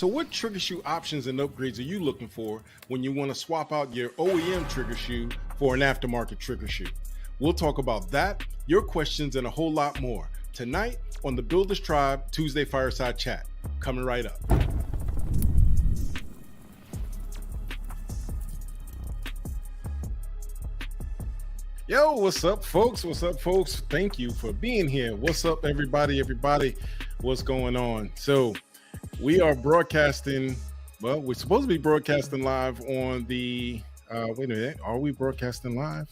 So what trigger shoe options and upgrades are you looking for when you want to swap out your OEM trigger shoe for an aftermarket trigger shoe? We'll talk about that, your questions, and a whole lot more tonight on the Builders Tribe Tuesday Fireside Chat. Coming right up. Yo, what's up, folks? What's up, folks? Thank you for being here. What's up, everybody? What's going on? So we are broadcasting. Well, we're supposed to be broadcasting live on the wait a minute. Are we broadcasting live?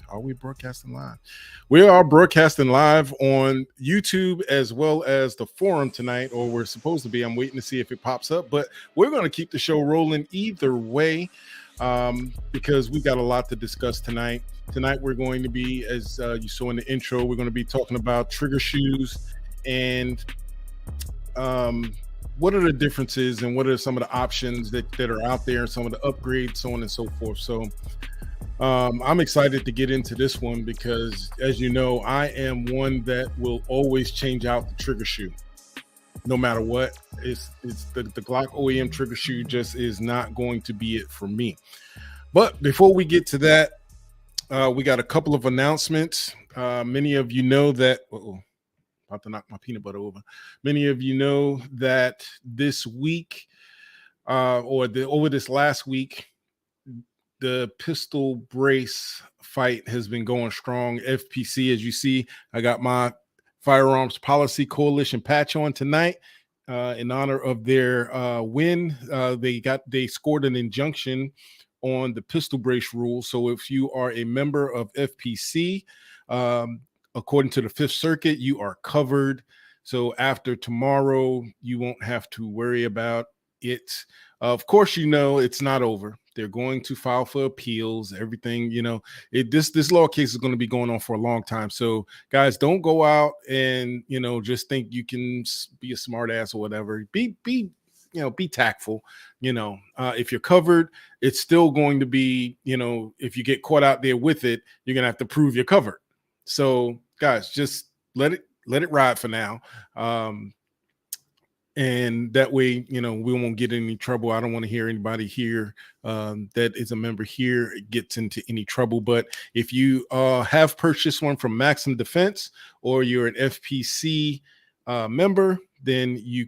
We are broadcasting live on YouTube as well as the forum tonight, or we're supposed to be. I'm waiting to see if it pops up, but we're going to keep the show rolling either way because we got a lot to discuss tonight. Tonight, we're going to be, as you saw in the intro, we're going to be talking about trigger shoes and what are the differences and what are some of the options that are out there, some of the upgrades, so on and so forth. So I'm excited to get into this one because, as you know, I am one that will always change out the trigger shoe. No matter what, it's the Glock OEM trigger shoe just is not going to be it for me. But before we get to that, we got a couple of announcements. Many of you know that. About to knock my peanut butter over. Many of you know that this week, over this last week, the pistol brace fight has been going strong. FPC, as you see, I got my Firearms Policy Coalition patch on tonight in honor of their win. They scored an injunction on the pistol brace rule. So if you are a member of FPC, according to the Fifth Circuit, you are covered. So after tomorrow, you won't have to worry about it. Of course, you know it's not over. They're going to file for appeals. Everything, you know, this law case is going to be going on for a long time. So, guys, don't go out and just think you can be a smart ass or whatever. Be tactful. If you're covered, it's still going to be, if you get caught out there with it, you're gonna have to prove you're covered. So, guys, just let it ride for now. And that way, we won't get in any trouble. I don't want to hear anybody here that is a member here gets into any trouble. But if you have purchased one from Maxim Defense or you're an FPC member, then you're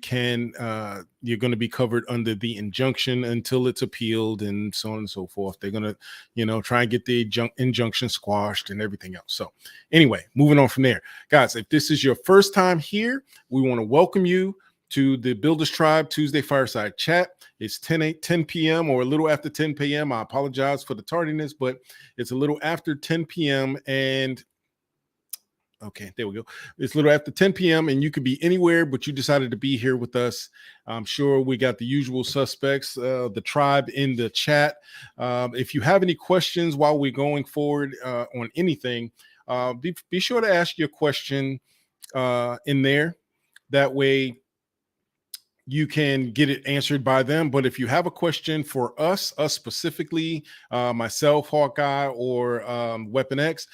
going to be covered under the injunction until it's appealed and so on and so forth. They're going to, try and get the injunction squashed and everything else. So anyway, moving on from there, guys, if this is your first time here, we want to welcome you to the Builders Tribe Tuesday Fireside Chat. It's 10 p.m. or a little after 10 p.m. I apologize for the tardiness, but it's a little after 10 p.m. and okay, there we go. It's a little after 10 p.m. and you could be anywhere, but you decided to be here with us. I'm sure we got the usual suspects, the tribe in the chat. If you have any questions while we're going forward on anything, be sure to ask your question in there. That way you can get it answered by them. But if you have a question for us specifically, myself, Hawkeye, or Weapon X,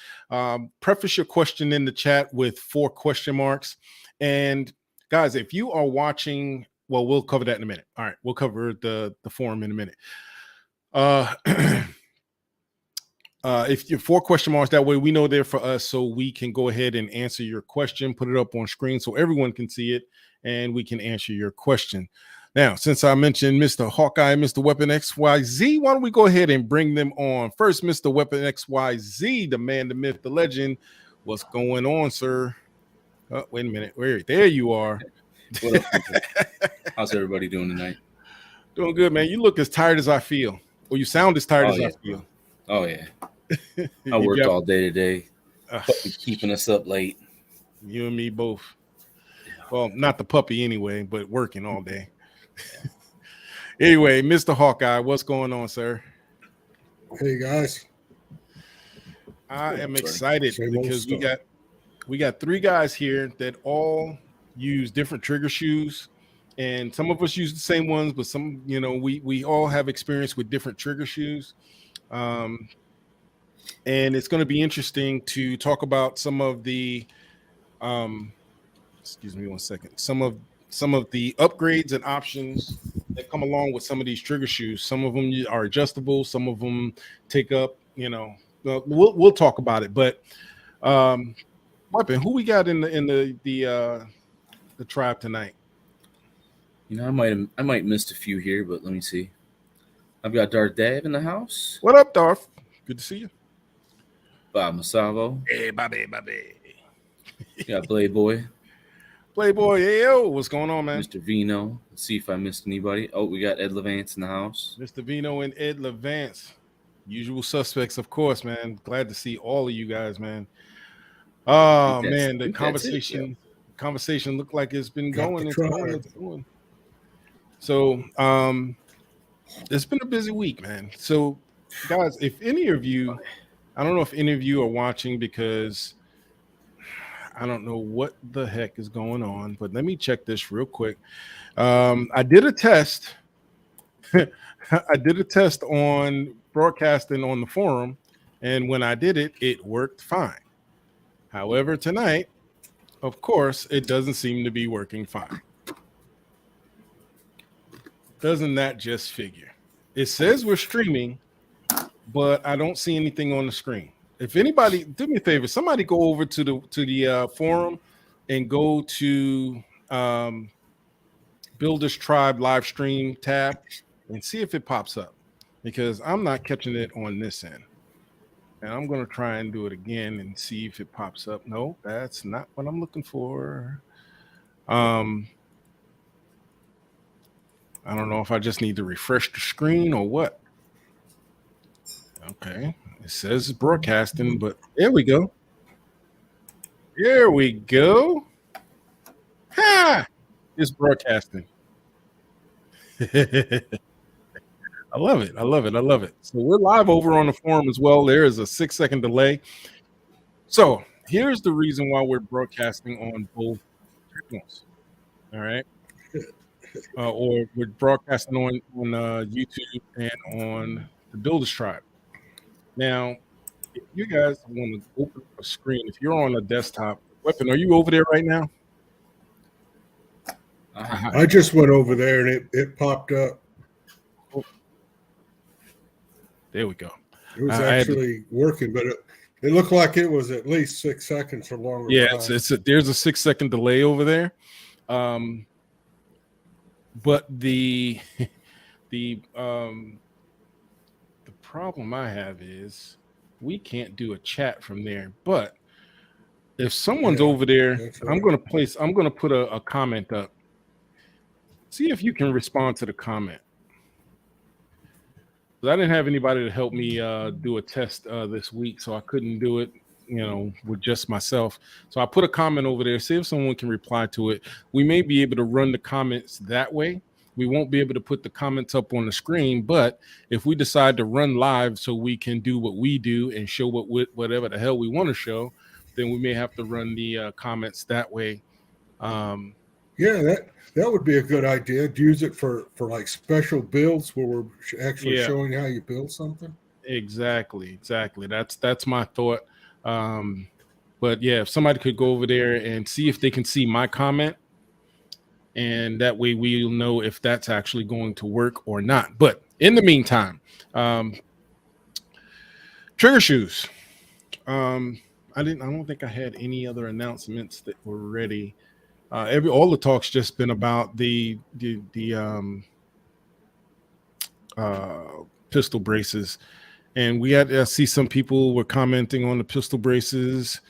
preface your question in the chat with 4 question marks. And guys, if you are watching, well, we'll cover that in a minute. All right, we'll cover the forum in a minute. If you're 4 question marks, that way we know they're for us, so we can go ahead and answer your question, put it up on screen so everyone can see it, and we can answer your question. Now, since I mentioned Mr. Hawkeye, Mr. Weapon XYZ, why don't we go ahead and bring them on? First, Mr. Weapon XYZ, the man, the myth, the legend. What's going on, sir? Oh, wait a minute. There you are. What up, people? How's everybody doing tonight? Doing good, man. You look as tired as I feel. Or you sound as tired as I feel. Oh, yeah. I worked all day today. Keeping us up late. You and me both. Well, not the puppy anyway, but working all day. Anyway, Mr. Hawkeye, what's going on, sir? Hey, guys. I am excited because we got 3 guys here that all use different trigger shoes. And some of us use the same ones, but some, we all have experience with different trigger shoes. And it's going to be interesting to talk about some of the excuse me one second, some of the upgrades and options that come along with some of these trigger shoes. Some of them are adjustable. Some of them take up. We'll talk about it. But Weapon, who we got in the tribe tonight? I might missed a few here, but let me see. I've got Darth Dave in the house. What up, Darth? Good to see you. Bob Masavo. Hey, Bobby. You got Playboy. Playboy, hey, yo, what's going on, man? Mr. Vino. Let's see if I missed anybody. Oh, we got Ed Levance in the house. Mr. Vino and Ed Levance. Usual suspects, of course, man. Glad to see all of you guys, man. Oh, man, the conversation looked like it's been going. It's going. So, it's been a busy week, man. So, guys, if any of you, I don't know if any of you are watching because I don't know what the heck is going on, but let me check this real quick. I did a test. I did a test on broadcasting on the forum, and when I did it, it worked fine. However, tonight, of course, it doesn't seem to be working fine. Doesn't that just figure? It says we're streaming, but I don't see anything on the screen. If anybody, do me a favor, somebody go over to the forum and go to Builders Tribe live stream tab and see if it pops up, because I'm not catching it on this end. And I'm going to try and do it again and see if it pops up. No, that's not what I'm looking for. I don't know if I just need to refresh the screen or what. Okay. It says broadcasting, but there we go. Here we go. Ha! It's broadcasting. I love it. I love it. I love it. So we're live over on the forum as well. There is a 6-second delay. So here's the reason why we're broadcasting on both channels. All right. Or we're broadcasting on YouTube and on the Builders Tribe. Now, if you guys want to open a screen, if you're on a desktop, Weapon, are you over there right now? I just went over there and it popped up. There we go. It was actually working, but it looked like it was at least 6 seconds or longer. Yeah, there's a 6-second delay over there. But the problem I have is we can't do a chat from there. But if someone's over there, right. I'm gonna put a comment up. See if you can respond to the comment. I didn't have anybody to help me do a test this week, so I couldn't do it, with just myself. So I put a comment over there, see if someone can reply to it. We may be able to run the comments that way. We won't be able to put the comments up on the screen, but if we decide to run live so we can do what we do and show whatever the hell we want to show, then we may have to run the comments that way. Yeah, that would be a good idea. Use it for like special builds where we're actually showing how you build something. Exactly. That's my thought. But yeah, if somebody could go over there and see if they can see my comment, and that way we'll know if that's actually going to work or not. But in the meantime, trigger shoes. I don't think I had any other announcements that were ready. All the talk's just been about the pistol braces, and we had see some people were commenting on the pistol braces.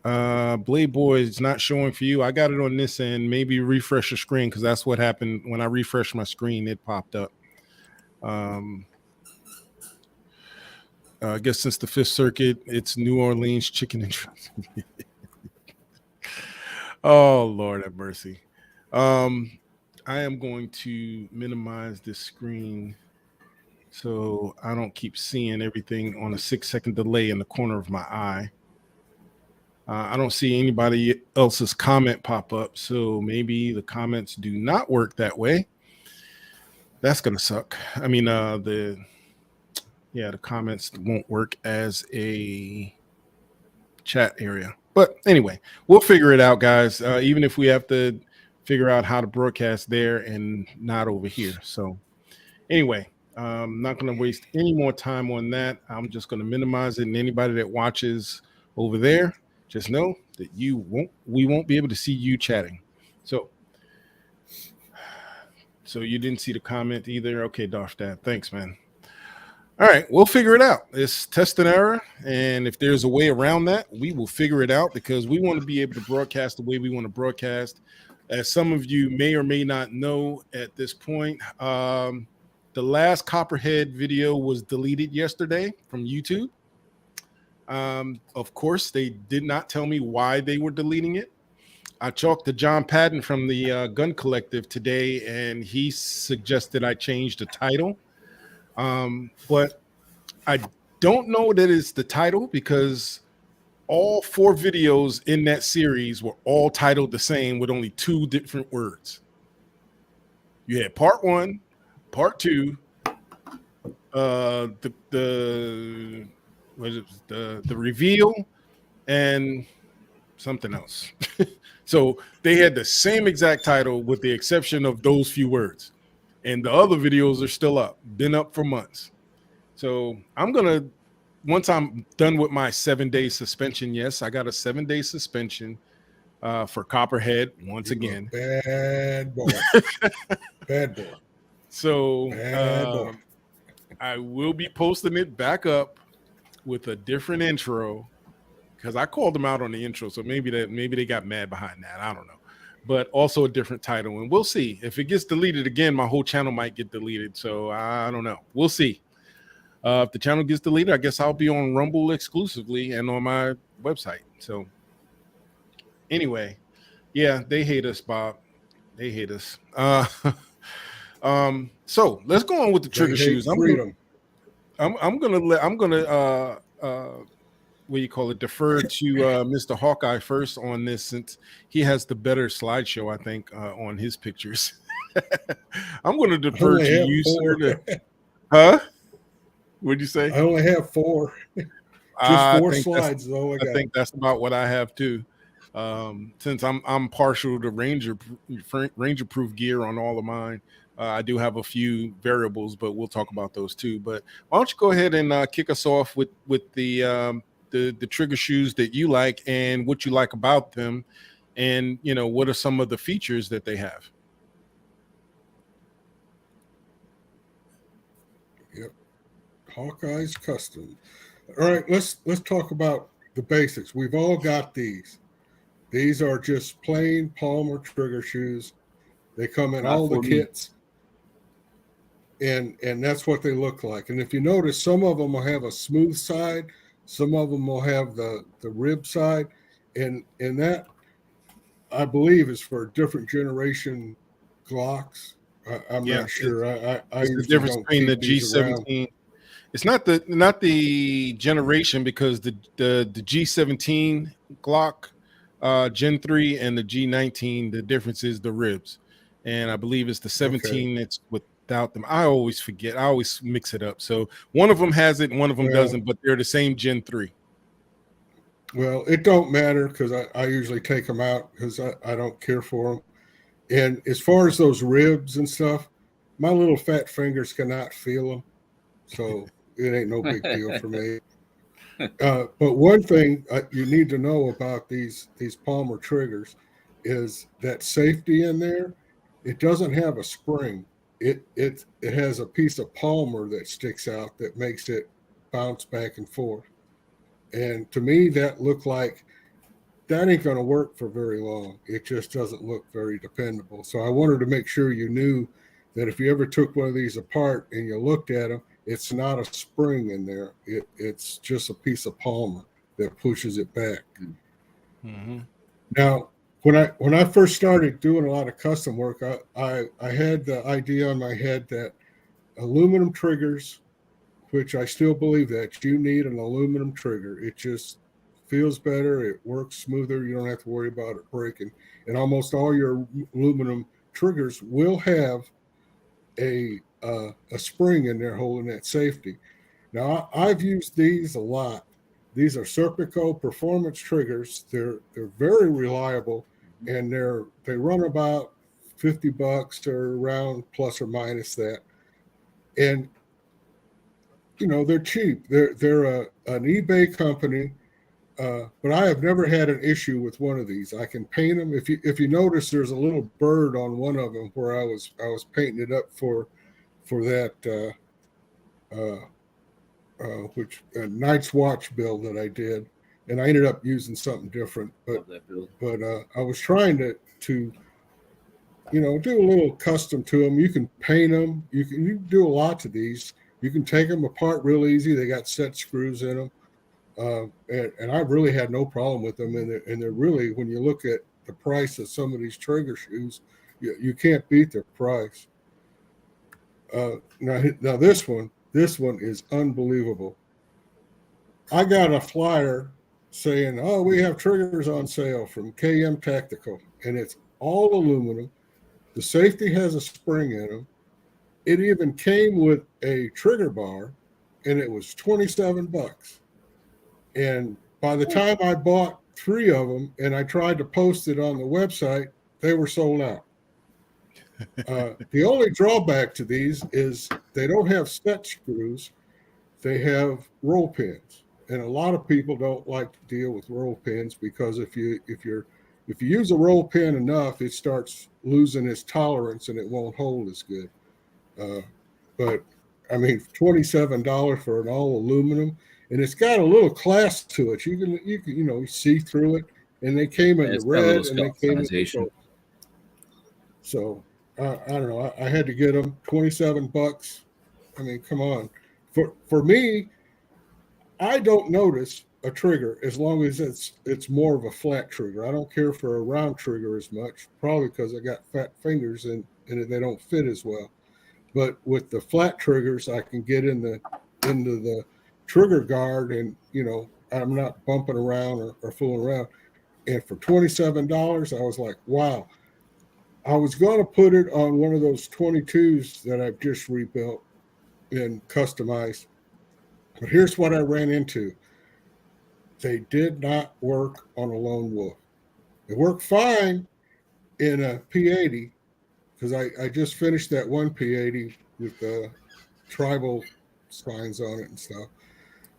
Blade Boy is not showing for you. I got it on this end. Maybe refresh the screen, because that's what happened when I refreshed my screen. It popped up. I guess since the Fifth Circuit, it's New Orleans chicken and oh, Lord have mercy. I am going to minimize this screen so I don't keep seeing everything on a 6-second delay in the corner of my eye. I don't see anybody else's comment pop up, so maybe the comments do not work that way. That's going to suck. I mean, the comments won't work as a chat area. But anyway, we'll figure it out, guys. Even if we have to figure out how to broadcast there and not over here. So anyway, I'm not going to waste any more time on that. I'm just going to minimize it. And anybody that watches over there, just know that we won't be able to see you chatting. So you didn't see the comment either. Okay, Darth Dad. Thanks, man. All right, we'll figure it out. It's test and error. And if there's a way around that, we will figure it out because we want to be able to broadcast the way we want to broadcast. As some of you may or may not know at this point, the last Copperhead video was deleted yesterday from YouTube. Of course, they did not tell me why they were deleting it. I talked to John Patton from the Gun Collective today, and he suggested I change the title. But I don't know that it's the title because all 4 videos in that series were all titled the same with only 2 different words. You had part 1, part 2, the reveal, and something else. So they had the same exact title with the exception of those few words. And the other videos are still up, been up for months. So I'm going to, once I'm done with my 7-day suspension, yes, I got a 7-day suspension for Copperhead once again. Bad boy. Bad boy. So Bad boy. I will be posting it back up with a different intro because I called them out on the intro. So maybe they got mad behind that. I don't know. But also a different title. And we'll see. If it gets deleted again, my whole channel might get deleted. So I don't know. We'll see. If the channel gets deleted, I guess I'll be on Rumble exclusively and on my website. So anyway, yeah, they hate us, Bob. They hate us. So let's go on with the trigger shoes. I'm gonna what do you call it, defer to Mr. Hawkeye first on this since he has the better slideshow, I think, on his pictures. I'm going to defer to you, sir. Huh? What'd you say? I only have 4. Just 4 slides, though. I think that's about what I have too. Since I'm partial to Ranger proof gear on all of mine. I do have a few variables, but we'll talk about those too. But why don't you go ahead and kick us off with the trigger shoes that you like and what you like about them, and what are some of the features that they have. Yep, Hawkeye's Custom. All right, let's talk about the basics. We've all got these. These are just plain Palmer trigger shoes. They come in all the kits, and that's what they look like. And if you notice, some of them will have a smooth side. Some of them will have the rib side, and that I believe is for different generation Glocks. I'm not sure. I the difference between the G17. Around. It's not the generation because the G17 Glock Gen 3 and the G19, the difference is the ribs, and I believe it's the 17 that's without them. I always forget. I always mix it up. So one of them has it, and one of them doesn't, but they're the same Gen 3. Well, it don't matter because I usually take them out because I don't care for them. And as far as those ribs and stuff, my little fat fingers cannot feel them, so it ain't no big deal for me. But one thing you need to know about these Palmer triggers is that safety in there. It doesn't have a spring. It has a piece of Palmer that sticks out that makes it bounce back and forth. And to me, that looked like that ain't going to work for very long. It just doesn't look very dependable. So I wanted to make sure you knew that if you ever took one of these apart and you looked at them, it's not a spring in there. It's just a piece of Palmer that pushes it back. Mm-hmm. Now, when I first started doing a lot of custom work, I had the idea in my head that aluminum triggers, which I still believe that you need an aluminum trigger. It just feels better. It works smoother. You don't have to worry about it breaking. And almost all your aluminum triggers will have a spring in there holding that safety. Now, I've used these a lot. These are Serpico performance triggers. They're very reliable, and they run about $50 or around plus or minus that. And, they're cheap. They're an eBay company. But I have never had an issue with one of these. I can paint them. If you notice, there's a little bird on one of them where I was painting it up for that which Night's Watch build that I did, and I ended up using something different. But I was trying to do a little custom to them. You can paint them. You can do a lot to these. You can take them apart real easy. They got set screws in them. And I really had no problem with them. And they're really, when you look at the price of some of these trigger shoes, you can't beat their price. Now this one is unbelievable. I got a flyer saying, "Oh, we have triggers on sale from KM Tactical," and it's all aluminum. The safety has a spring in them. It even came with a trigger bar, and it was $27. And by the time I bought 3 of them and I tried to post it on the website, they were sold out. The only drawback to these is they don't have set screws. They have roll pins. And a lot of people don't like to deal with roll pins because if you use a roll pin enough, it starts losing its tolerance and it won't hold as good. But I mean, $27 for an all aluminum. And it's got a little class to it. You can see through it. And they came in the red and they came in the gold. So I don't know. I had to get them $27. I mean, come on. For me, I don't notice a trigger as long as it's more of a flat trigger. I don't care for a round trigger as much, probably because I got fat fingers and they don't fit as well. But with the flat triggers, I can get into the trigger guard and I'm not bumping around or fooling around. And for $27, I was like, wow. I was going to put it on one of those 22s that I've just rebuilt and customized. But here's what I ran into. They did not work on a Lone Wolf. It worked fine in a P80 because I just finished that one P80 with the tribal signs on it and stuff.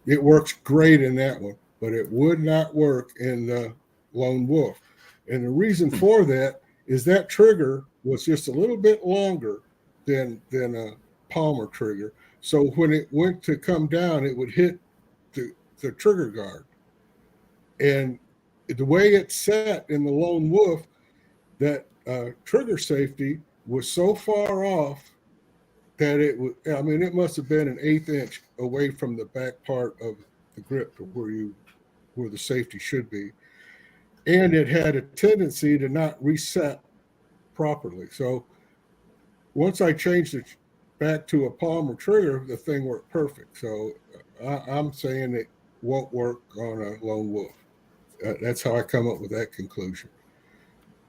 It works great in that one, but it would not work in the Lone Wolf. And the reason for that is that trigger was just a little bit longer than a Palmer trigger. So when it went to come down, it would hit the trigger guard. And the way it's set in the Lone Wolf, that trigger safety was so far off that it must have been an 1/8 inch away from the back part of the grip to where the safety should be. And it had a tendency to not reset properly. So once I changed it back to a Palmer trigger, the thing worked perfect. So I'm saying it won't work on a Lone Wolf. That's how I come up with that conclusion.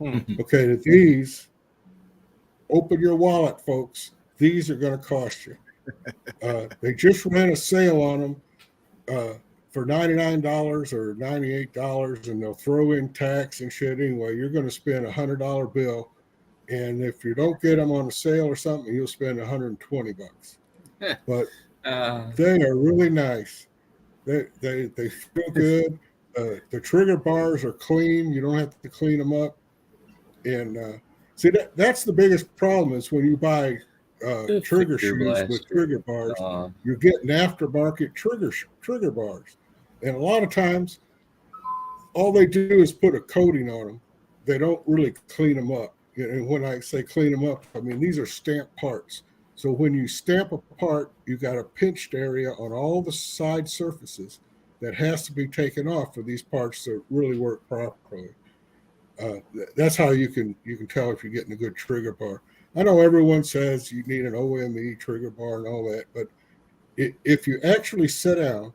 Okay, these, open your wallet, folks. These are going to cost you. They just ran a sale on them for $99 or $98, and they'll throw in tax and shit anyway. You're going to spend a $100 bill, and if you don't get them on a sale or something, you'll spend $120. But they are really nice. They feel good. The trigger bars are clean. You don't have to clean them up. And see, that's the biggest problem is when you buy trigger shoes with trigger bars, you're getting aftermarket trigger bars. And a lot of times, all they do is put a coating on them. They don't really clean them up. And when I say clean them up, I mean, these are stamped parts. So when you stamp a part, you got a pinched area on all the side surfaces that has to be taken off for these parts to really work properly. That's how you can tell if you're getting a good trigger bar. I know everyone says you need an OME trigger bar and all that, but if you actually sit down,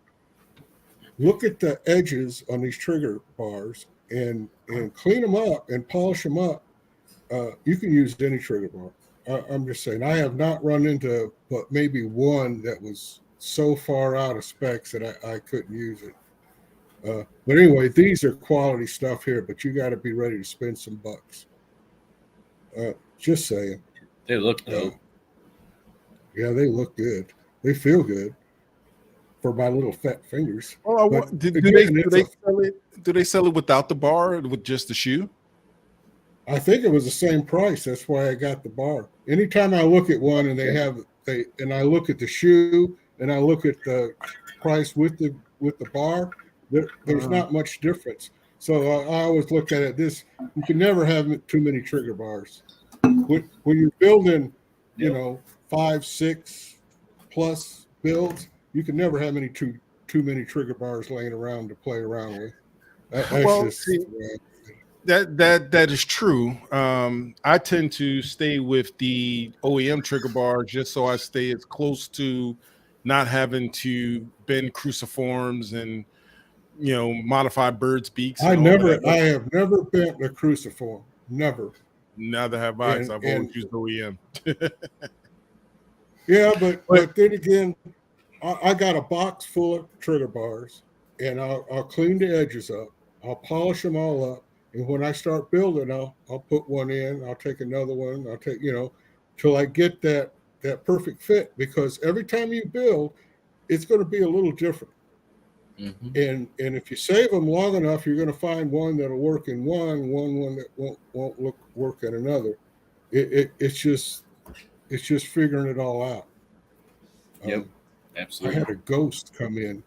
look at the edges on these trigger bars and clean them up and polish them up, you can use any trigger bar. I'm just saying, I have not run into but maybe one that was so far out of specs that I couldn't use it. But anyway, these are quality stuff here, but you got to be ready to spend some bucks. Just saying. They look dope. Yeah, they look good. They feel good for my little fat fingers. Oh, But do again, they sell it? Do they sell it without the bar or with just the shoe? I think it was the same price. That's why I got the bar. Anytime I look at one and I look at the shoe and I look at the price with the bar, there's not much difference. So I always look at it this: you can never have too many trigger bars. When you're building, 5, 6 plus builds, you can never have too many trigger bars laying around to play around with. That is true. I tend to stay with the OEM trigger bar just so I stay as close to not having to bend cruciforms and modify birds' beaks. I And all that. have never bent a cruciform. Never. Neither have I. I've always used OEM. Yeah, but then again, I got a box full of trigger bars, and I'll clean the edges up. I'll polish them all up, and when I start building, I'll put one in. I'll take another one. I'll take till I get that perfect fit. Because every time you build, it's going to be a little different. Mm-hmm. And if you save them long enough, you're going to find one that'll work in one that won't work in another. It's just figuring it all out. Yep, absolutely. I had a ghost come in.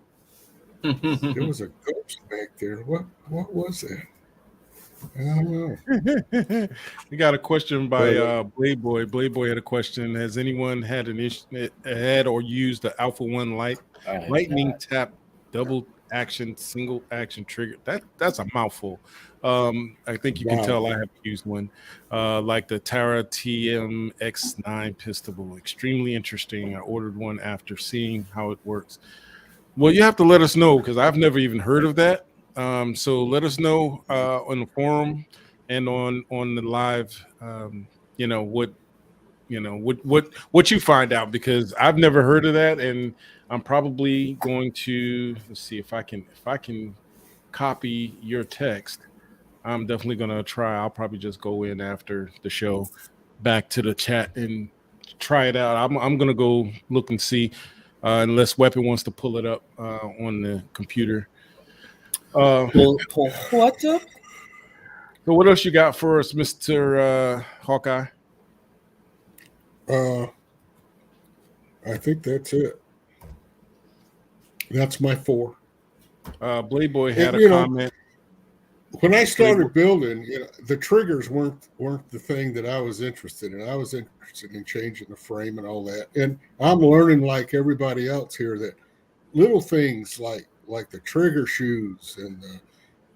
There was a ghost back there. What was that? I don't know. We got a question by Blade Boy. Blade Boy had a question. Has anyone had or used the Alpha 1 lightning tap double action single action trigger? That's a mouthful. I think you can tell I have used one, like the Tara TMX9 pistol. Extremely interesting. I ordered one after seeing how it works. Well, you have to let us know because I've never even heard of that. So let us know on the forum and on the live. What you find out, because I've never heard of that, and I'm probably going to see if I can copy your text. I'm definitely going to try. I'll probably just go in after the show back to the chat and try it out. I'm going to go look and see unless Weapon wants to pull it up on the computer. Pull what up? So what else you got for us, Mr. Hawkeye? I think that's it. That's my 4. Blade Boy had a comment. When I started building, the triggers weren't the thing that I was interested in. I was interested in changing the frame and all that. And I'm learning, like everybody else here, that little things like the trigger shoes and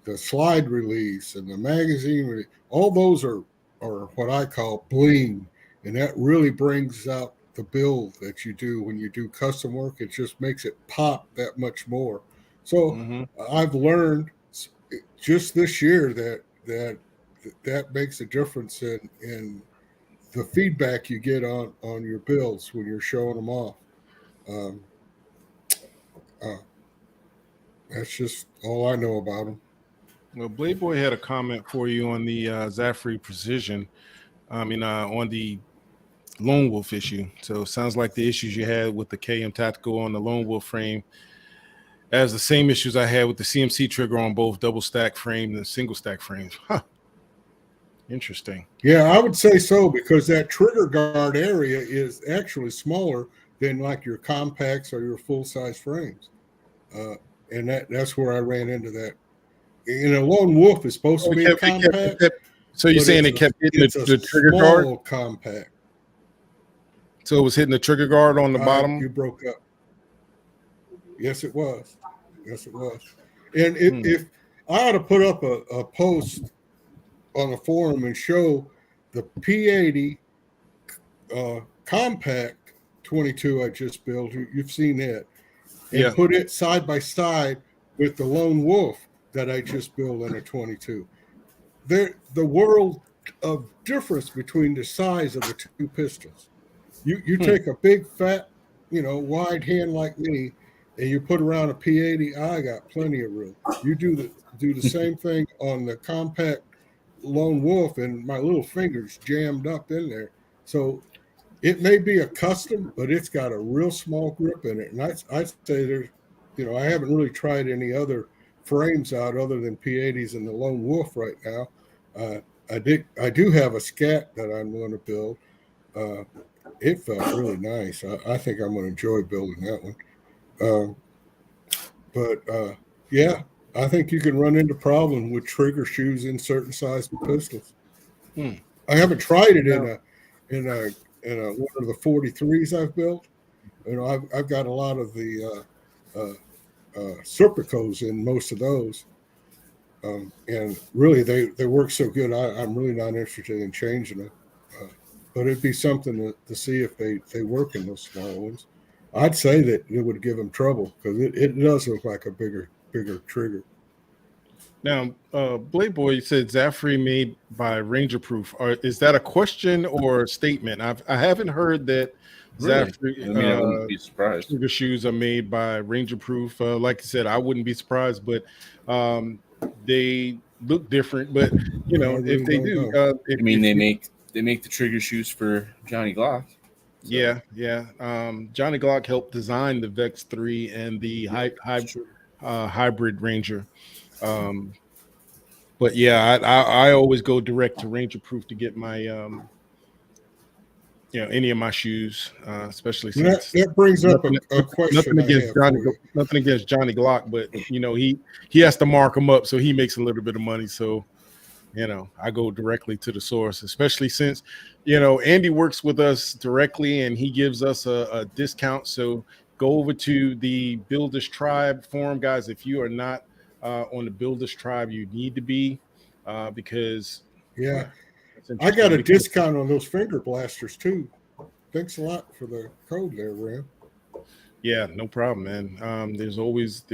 the slide release and the magazine release, all those are what I call bling. And that really brings out the build that you do when you do custom work. It just makes it pop that much more. So I've learned just this year that makes a difference in the feedback you get on your builds when you're showing them off. That's just all I know about them. Well, Blade Boy had a comment for you on the Zafri Precision. On the Lone Wolf issue. So it sounds like the issues you had with the KM Tactical on the Lone Wolf frame as the same issues I had with the CMC trigger on both double stack frame and single stack frames. Huh. Interesting. Yeah, I would say so, because that trigger guard area is actually smaller than like your compacts or your full size frames. And that's where I ran into that. A Lone Wolf is supposed to be a compact. So you're saying it kept hitting the trigger guard? Compact. So it was hitting the trigger guard on the bottom? You broke up. Yes, it was. And if I ought to put up a post on a forum and show the P80 compact 22 I just built, you've seen that, and put it side by side with the Lone Wolf that I just built in a 22. The world of difference between the size of the two pistols. You take a big fat, wide hand like me, and you put around a P80. I got plenty of room. You do the same thing on the compact lone wolf, and my little finger's jammed up in there. So it may be a custom, but it's got a real small grip in it. And I'd say there's, I haven't really tried any other frames out other than P80s and the lone wolf right now. I do have a scat that I'm going to build. It felt really nice. I think I'm going to enjoy building that one. Yeah, I think you can run into problem with trigger shoes in certain size pistols. I haven't tried it in one of the 43s I've built. I've got a lot of the Serpicos in most of those. And really, they work so good. I'm really not interested in changing them. But it'd be something to see if they work in those small ones. I'd say that it would give them trouble because it does look like a bigger trigger. Now, Blade Boy said Zafri made by Ranger Proof. Is that a question or a statement? I haven't heard that Really? Zafri I mean, I wouldn't be surprised. trigger shoes are made by Ranger Proof. Like I said, I wouldn't be surprised, but they look different. But if they do, they make the trigger shoes for Johnny Glock. So. Yeah. Johnny Glock helped design the Vex 3 and the hybrid Ranger. But yeah, I always go direct to Ranger Proof to get my any of my shoes, especially since that brings up a question. Nothing against Johnny Glock, but he has to mark them up, so he makes a little bit of money. So I go directly to the source, especially since Andy works with us directly and he gives us a discount. So go over to the Builders Tribe forum, guys. If you are not on the Builders Tribe, you need to be because I got a discount on those finger blasters too. Thanks a lot for the code there, Ram. Yeah, no problem, man. There's always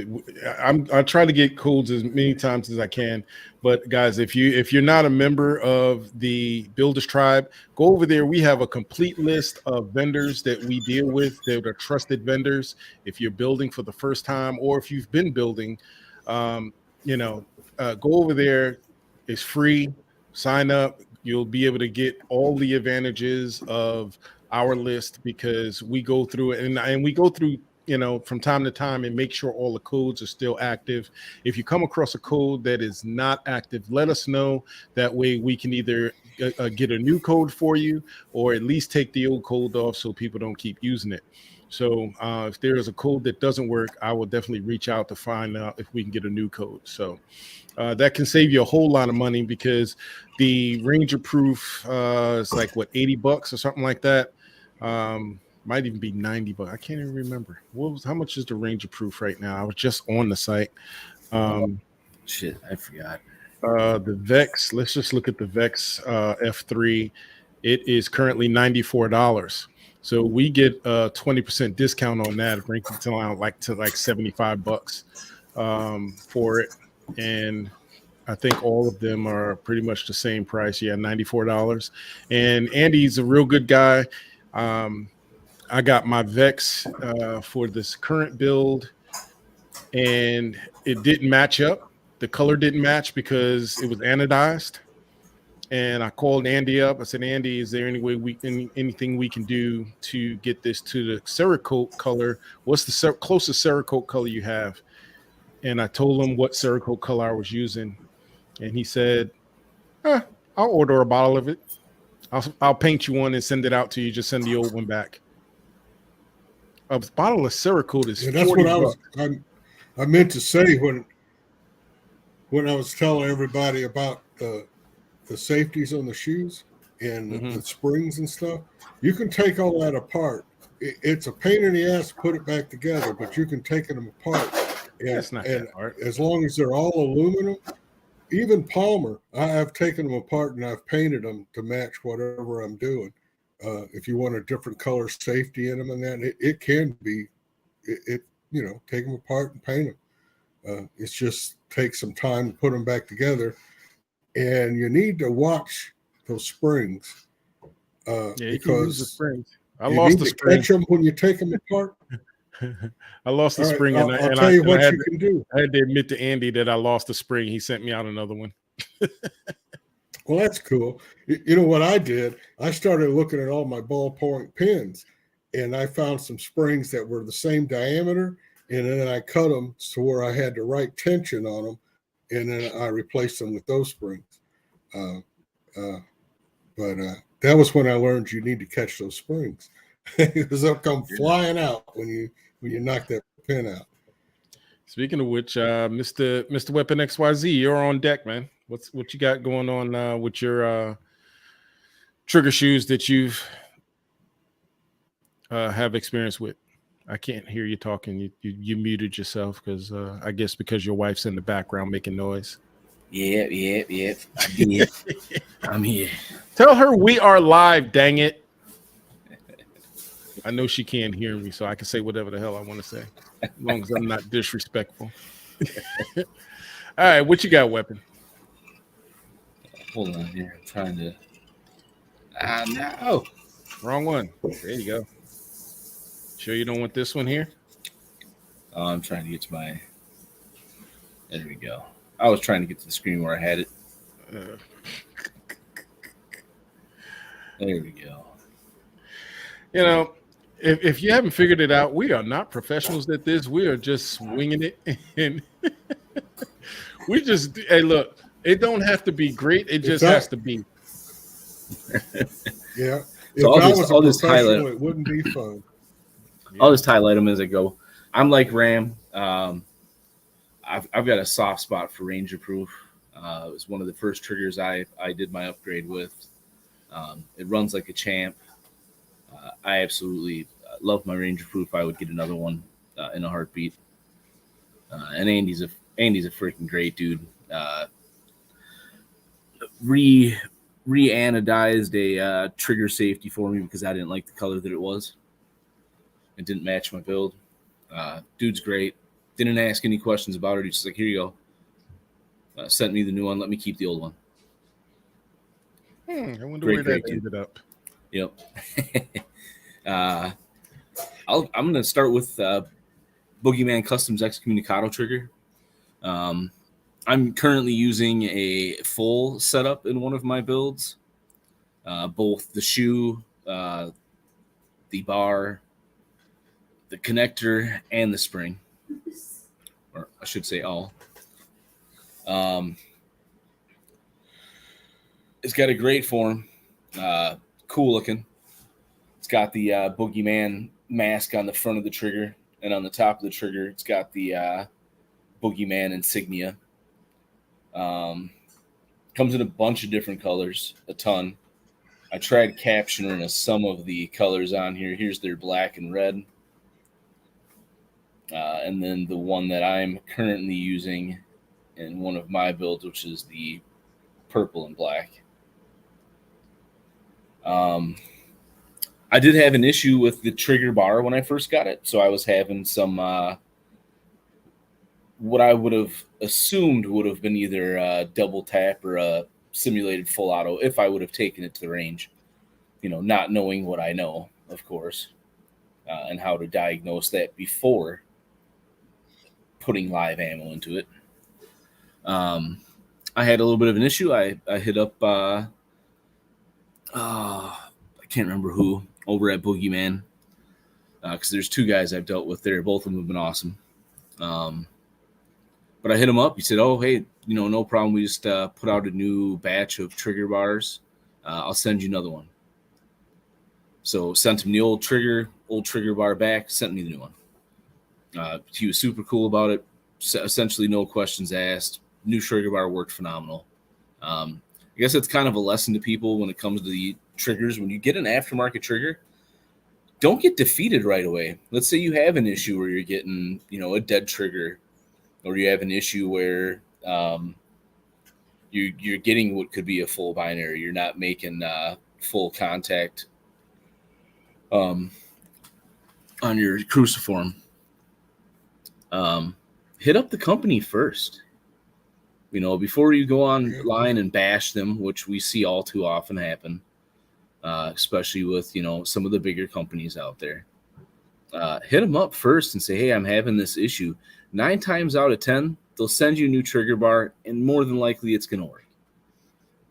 I try to get codes as many times as I can. But guys, if you're not a member of the Builders Tribe, go over there. We have a complete list of vendors that we deal with that are trusted vendors. If you're building for the first time or if you've been building, go over there. It's free. Sign up. You'll be able to get all the advantages of our list because we go through it and we go through from time to time and make sure all the codes are still active. If you come across a code that is not active, let us know. That way we can either get a new code for you or at least take the old code off so people don't keep using it. So if there is a code that doesn't work, I will definitely reach out to find out if we can get a new code. So that can save you a whole lot of money because the Ranger Proof is like $80 or something like that. Might even be $90. I can't even remember. How much is the Ranger Proof right now? I was just on the site. Shit, I forgot. The Vex. Let's just look at the Vex F3. It is currently $94. So we get a 20% discount on that. It brings it to like $75 for it, and I think all of them are pretty much the same price. Yeah, $94. And Andy's a real good guy. I got my Vex for this current build, and it didn't match up. The color didn't match because it was anodized. And I called Andy up. I said, Andy, is there any way anything we can do to get this to the Cerakote color? What's the closest Cerakote color you have? And I told him what Cerakote color I was using. And he said, I'll order a bottle of it. I'll paint you one and send it out to you. Just send the old one back. A bottle of Cerakote is that's what I meant to say when I was telling everybody about the safeties on the shoes and the springs and stuff. You can take all that apart. It's a pain in the ass to put it back together, but you can take them apart. That's not that hard. As long as they're all aluminum, even Palmer, I have taken them apart and I've painted them to match whatever I'm doing. If you want a different color safety in them and that, it can be, take them apart and paint them. It's just takes some time to put them back together. And you need to watch those springs because the springs. I lost the spring. Catch them when you take them apart. I lost the spring, I'll tell you what you can do. I had to admit to Andy that I lost the spring. He sent me out another one. Well, that's cool. You know what I did? I started looking at all my ballpoint pins, and I found some springs that were the same diameter, and then I cut them to where I had the right tension on them, and then I replaced them with those springs. Uh, uh, but that was when I learned you need to catch those springs because they'll come flying out when you knock that pin out. Speaking of which, Mr. Weapon XYZ, you're on deck, man. What you got going on with your trigger shoes that you've have experience with? I can't hear you talking. You muted yourself because I guess because your wife's in the background making noise. Yeah. I did. I'm here. Tell her we are live, dang it. I know she can't hear me, so I can say whatever the hell I want to say, as long as I'm not disrespectful. All right, what you got, Weapon? Hold on here. I'm trying to. No. Wrong one. There you go. Sure you don't want this one here? Oh, I'm trying to get to my. There we go. I was trying to get to the screen where I had it. There we go. You know, if you haven't figured it out, we are not professionals at this. We are just swinging it. And we just, hey, look, it don't have to be great. It just has to be. Yeah. If So I was a professional, it wouldn't be fun. I'll just highlight them as I go. I'm like Ram. I've got a soft spot for Ranger Proof. It was one of the first triggers I did my upgrade with. It runs like a champ. I absolutely love my Ranger Proof. I would get another one in a heartbeat. And Andy's a freaking great dude. Re-anodized a trigger safety for me because I didn't like the color that it was. It didn't match my build. Dude's great. Didn't ask any questions about it. He's just like, here you go. Sent me the new one. Let me keep the old one. I wonder where that ended up. Yep. I'm going to start with Boogeyman Customs Excommunicado trigger. I'm currently using a full setup in one of my builds. Both the shoe, the bar, the connector, and the spring. Or I should say all. It's got a great form. Cool looking. It's got the Boogeyman mask on the front of the trigger, and on the top of the trigger, it's got the Boogeyman insignia. Comes in a bunch of different colors, a ton. I tried capturing some of the colors on here. Here's their black and red. And then the one that I'm currently using in one of my builds, which is the purple and black. I did have an issue with the trigger bar when I first got it, so I was having some what I would have assumed would have been either a double tap or a simulated full auto if I would have taken it to the range, not knowing what I know, of course, and how to diagnose that before putting live ammo into it. I had a little bit of an issue. I hit up I can't remember who over at Boogeyman, because there's two guys I've dealt with there. Both of them have been awesome. But I hit him up. He said, "Oh, hey, no problem. We just put out a new batch of trigger bars. I'll send you another one." So sent him the old trigger bar back. Sent me the new one. He was super cool about it. Essentially, no questions asked. New trigger bar worked phenomenal. I guess it's kind of a lesson to people when it comes to the triggers. When you get an aftermarket trigger, don't get defeated right away. Let's say you have an issue where you're getting, a dead trigger, or you have an issue where you're getting what could be a full binary. You're not making full contact on your cruciform. Hit up the company first. Before you go online and bash them, which we see all too often happen, especially with, some of the bigger companies out there. Hit them up first and say, hey, I'm having this issue. 9 times out of 10, they'll send you a new trigger bar, and more than likely it's going to work.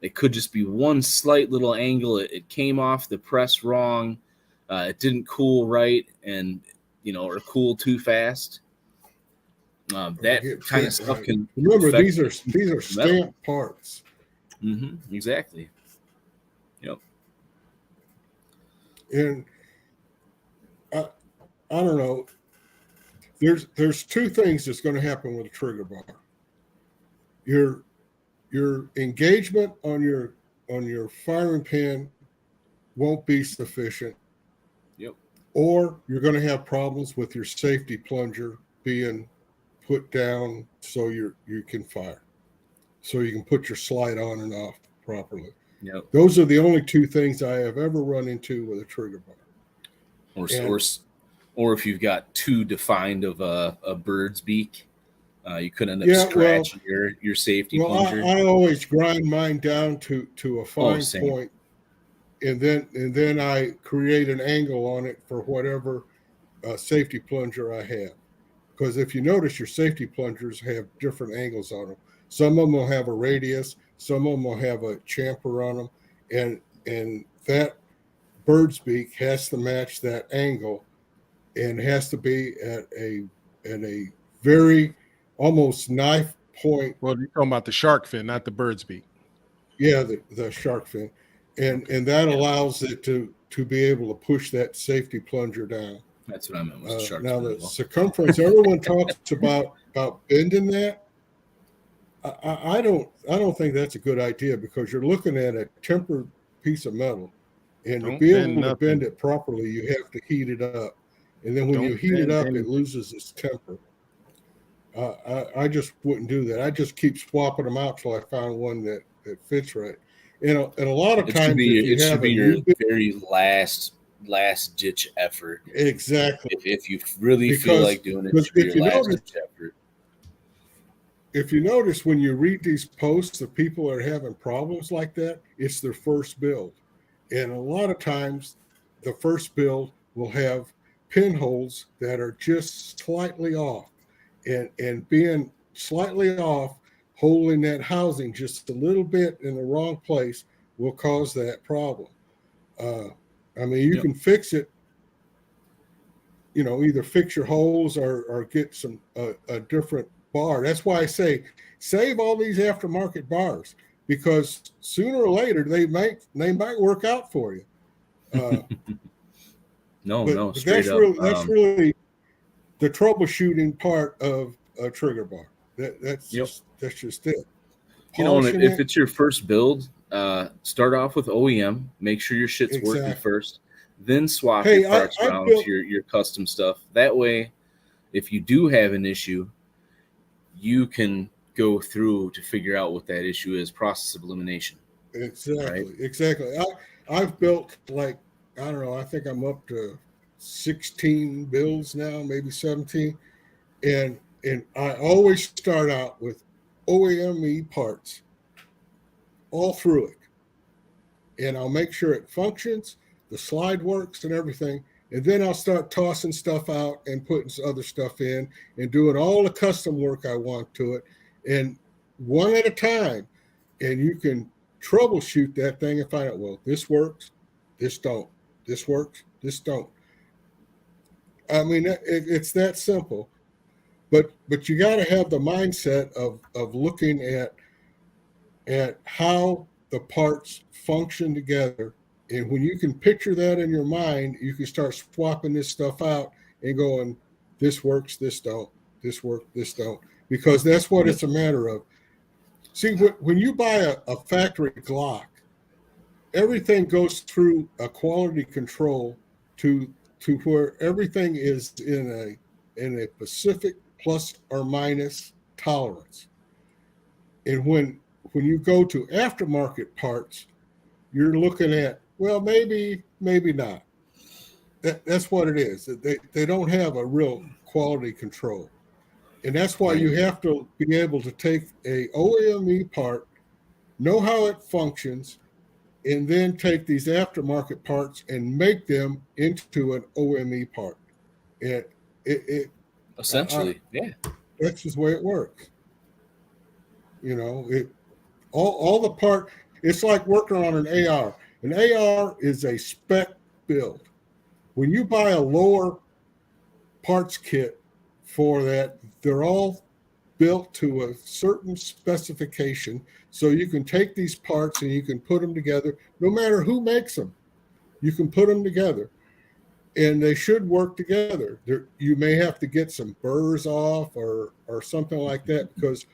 It could just be one slight little angle. It came off the press wrong. It didn't cool right, and or cool too fast. That kind of stuff can remember affect these are stamp parts. Exactly. Yep. And I don't know. There's two things that's going to happen with a trigger bar. Your engagement on your firing pin won't be sufficient. Yep. Or you're going to have problems with your safety plunger being put down so you can fire, so you can put your slide on and off properly. Yep. Those are the only two things I have ever run into with a trigger bar. Or if you've got too defined of a bird's beak, you could end up scratching your safety plunger. I always grind mine down to a fine point, and then I create an angle on it for whatever safety plunger I have. Because if you notice, your safety plungers have different angles on them. Some of them will have a radius, some of them will have a chamfer on them, and that bird's beak has to match that angle, and has to be at a very almost knife point. Well, you're talking about the shark fin, not the bird's beak. Yeah, the shark fin, and that allows it to be able to push that safety plunger down. That's what I meant. Was the shark now fin the circumference, everyone talks about bending that. I don't think that's a good idea, because you're looking at a tempered piece of metal, and to be able to bend it properly, you have to heat it up, and then when you heat it up, it loses its temper. I just wouldn't do that. I just keep swapping them out till I found one that fits right. And a lot of times, it should be your very last ditch effort. Exactly. If you really feel like doing it, it should be your last ditch effort. If you notice, when you read these posts of people that are having problems like that, it's their first build. And a lot of times, the first build will have pinholes that are just slightly off. And being slightly off, holding that housing just a little bit in the wrong place will cause that problem. I mean, you can fix it, either fix your holes or get a different bar. That's why I say save all these aftermarket bars, because sooner or later they might work out for you. No, straight up. That's really the troubleshooting part of a trigger bar. That's just it. And if it's your first build, start off with OEM. Make sure your shit's working first. Then swap your parts around to your custom stuff. That way, if you do have an issue, you can go through to figure out what that issue is. Process of elimination. Exactly. I've built, I don't know, I think I'm up to 16 builds now, maybe 17. And I always start out with OEME parts all through it. And I'll make sure it functions, the slide works and everything. And then I'll start tossing stuff out and putting other stuff in and doing all the custom work I want to it. And one at a time. And you can troubleshoot that thing and find out, well, this works, this don't. This works, this don't. I mean, it's that simple. But you got to have the mindset of looking at how the parts function together. And when you can picture that in your mind, you can start swapping this stuff out and going, this works, this don't, this works, this don't. Because that's what it's a matter of. See, when you buy a factory Glock, everything goes through a quality control to where everything is in a specific plus or minus tolerance. And when you go to aftermarket parts, you're looking at, well, maybe not. That's what it is. They don't have a real quality control. And that's why you have to be able to take a OEME part, know how it functions, and then take these aftermarket parts and make them into an OEME part. And it essentially, that's just the way it works. All the part. It's like working on an AR. An AR is a spec build. When you buy a lower parts kit for that, they're all built to a certain specification. So you can take these parts and you can put them together, no matter who makes them. You can put them together, and they should work together. You may have to get some burrs off or something like that, because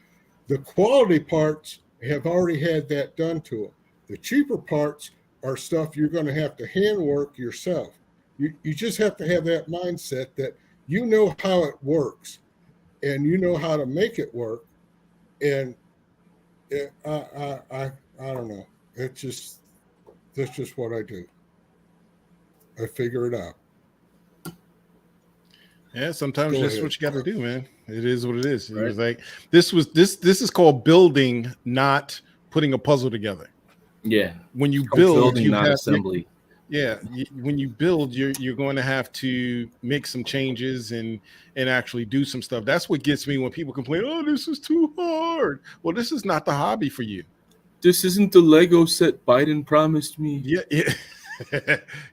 the quality parts have already had that done to them. The cheaper parts are stuff you're going to have to hand work yourself. You just have to have that mindset that you know how it works and you know how to make it work. And I don't know. That's just what I do. I figure it out. Yeah, sometimes that's what you got to do, man. It is what it is. Right. It was like this is called building, not putting a puzzle together. Yeah. When you build, building, you not have assembly. when you build, you're going to have to make some changes and actually do some stuff. That's what gets me when people complain, "Oh, this is too hard." Well, this is not the hobby for you. This isn't the Lego set Biden promised me. Yeah,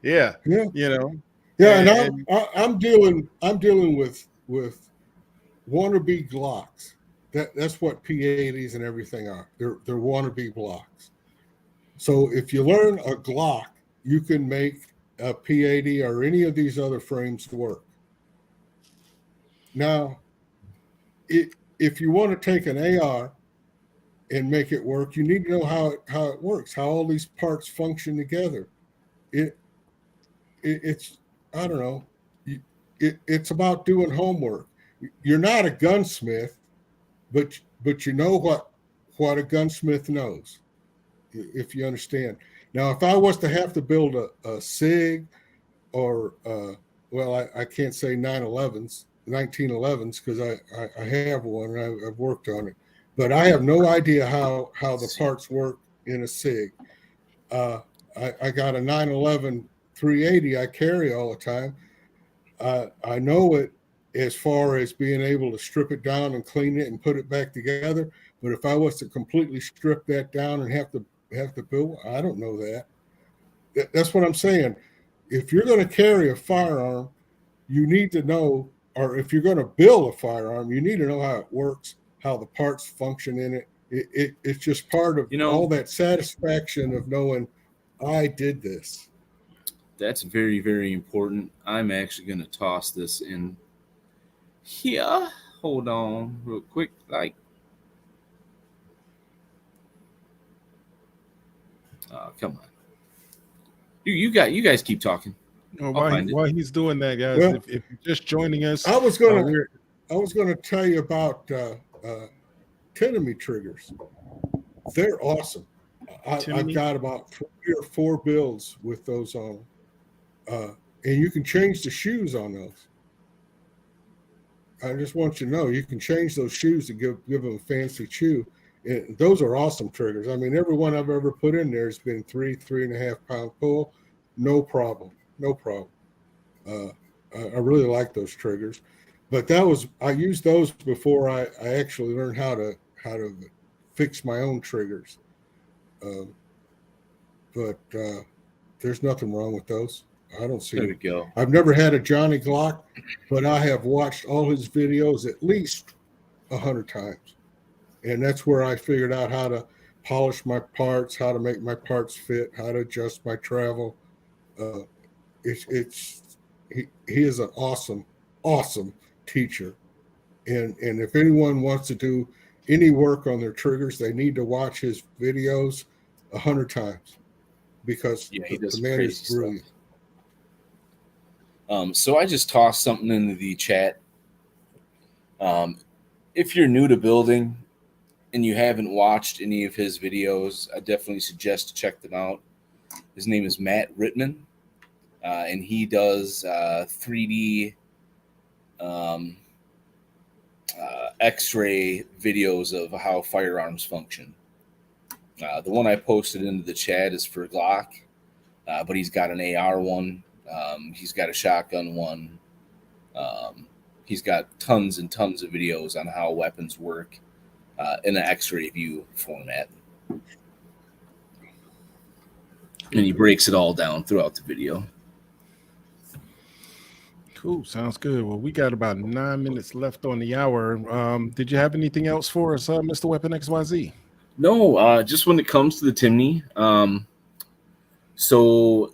yeah. You know. Yeah, and I'm dealing with wannabe Glocks. That's what P80s and everything are. They're wannabe Glocks. So if you learn a Glock, you can make a P80 or any of these other frames work. Now, if you want to take an AR and make it work, you need to know how it works, how all these parts function together. It's I don't know. It's about doing homework. You're not a gunsmith, but you know what a gunsmith knows, if you understand. Now, if I was to have to build a SIG or I can't say 1911s because I have one and I've worked on it, but I have no idea how the parts work in a SIG. I got a 911 380 I carry all the time. I know it as far as being able to strip it down and clean it and put it back together. But if I was to completely strip that down and have to build, I don't know that. That's what I'm saying. If you're going to carry a firearm, you need to know, or if you're going to build a firearm, you need to know how it works, how the parts function in it. It's just part of all that satisfaction of knowing I did this. That's very, very important. I'm actually going to toss this in here. Hold on real quick. Come on. You guys keep talking. While he's doing that, guys, well, if you're just joining us, I was going to tell you about Tenemy triggers. They're awesome. I've got about 3 or 4 builds with those on, and you can change the shoes on those. I just want you to know you can change those shoes to give them a fancy chew. And those are awesome triggers. I mean, every one I've ever put in there has been 3.5 pound pull, no problem. I really like those triggers, but I used those before I actually learned how to fix my own triggers. But there's nothing wrong with those. I don't see. There we go. I've never had a Johnny Glock, but I have watched all his videos at least 100 times, and that's where I figured out how to polish my parts, how to make my parts fit, how to adjust my travel. He is an awesome teacher, and if anyone wants to do any work on their triggers, they need to watch his videos 100 times because the man is brilliant. So I just tossed something into the chat. If you're new to building and you haven't watched any of his videos, I definitely suggest to check them out. His name is Matt Rittman, and he does 3D X-ray videos of how firearms function. The one I posted into the chat is for Glock, but he's got an AR one. He's got a shotgun one. He's got tons and tons of videos on how weapons work in an X-ray view format. And he breaks it all down throughout the video. Cool. Sounds good. Well, we got about 9 minutes left on the hour. Did you have anything else for us, Mr. Weapon XYZ? No, just when it comes to the Timney. So